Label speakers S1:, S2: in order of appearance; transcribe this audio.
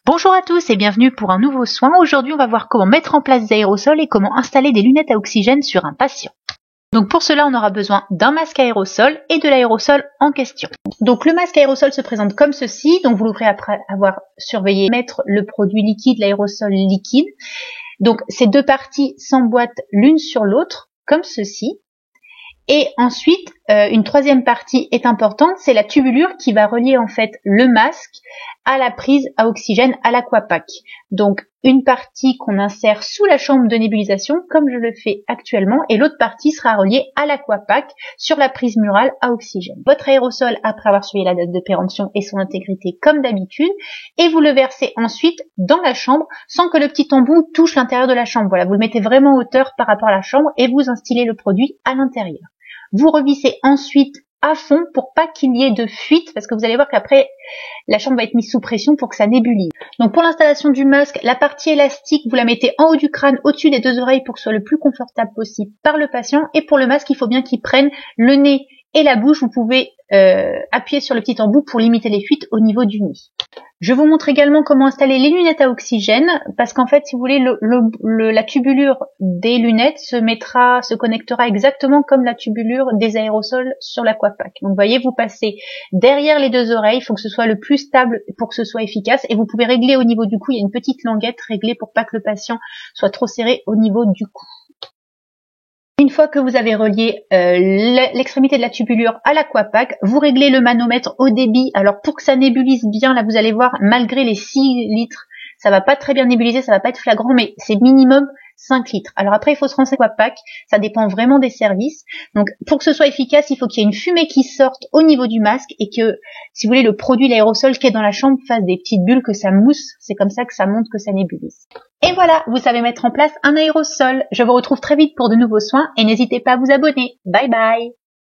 S1: Bonjour à tous et bienvenue pour un nouveau soin. Aujourd'hui, on va voir comment mettre en place des aérosols et comment installer des lunettes à oxygène sur un patient. Donc pour cela, on aura besoin d'un masque aérosol et de l'aérosol en question. Donc le masque aérosol se présente comme ceci. Donc vous l'ouvrez après avoir surveillé mettre le produit liquide, l'aérosol liquide. Donc ces deux parties s'emboîtent l'une sur l'autre comme ceci. Et ensuite, une troisième partie est importante, c'est la tubulure qui va relier en fait le masque à la prise à oxygène à l'aquapack. Donc une partie qu'on insère sous la chambre de nébulisation comme je le fais actuellement et l'autre partie sera reliée à l'aquapack sur la prise murale à oxygène. Votre aérosol après avoir surveillé la date de péremption et son intégrité comme d'habitude et vous le versez ensuite dans la chambre sans que le petit embout touche l'intérieur de la chambre. Voilà, vous le mettez vraiment en hauteur par rapport à la chambre et vous instillez le produit à l'intérieur. Vous revissez ensuite à fond pour pas qu'il y ait de fuite parce que vous allez voir qu'après la chambre va être mise sous pression pour que ça nébulise. Donc pour l'installation du masque, la partie élastique, vous la mettez en haut du crâne, au-dessus des deux oreilles pour que ce soit le plus confortable possible par le patient. Et pour le masque, il faut bien qu'il prenne le nez et la bouche. Vous pouvez appuyer sur le petit embout pour limiter les fuites au niveau du nez. Je vous montre également comment installer les lunettes à oxygène parce qu'en fait, si vous voulez, la tubulure des lunettes se connectera exactement comme la tubulure des aérosols sur l'aquapack. Donc, vous voyez, vous passez derrière les deux oreilles. Il faut que ce soit le plus stable pour que ce soit efficace. Et vous pouvez régler au niveau du cou. Il y a une petite languette réglée pour pas que le patient soit trop serré au niveau du cou. Une fois que vous avez relié l'extrémité de la tubulure à l'aquapack, vous réglez le manomètre au débit. Alors pour que ça nébulise bien, là vous allez voir, malgré les 6 litres, ça va pas très bien nébuliser, ça va pas être flagrant, mais c'est minimum 5 litres. Alors après, il faut se renseigner aquapack, ça dépend vraiment des services. Donc pour que ce soit efficace, il faut qu'il y ait une fumée qui sorte au niveau du masque et que, si vous voulez, le produit, l'aérosol qui est dans la chambre fasse des petites bulles, que ça mousse. C'est comme ça que ça montre que ça nébulise. Et voilà, vous savez mettre en place un aérosol. Je vous retrouve très vite pour de nouveaux soins et n'hésitez pas à vous abonner. Bye bye!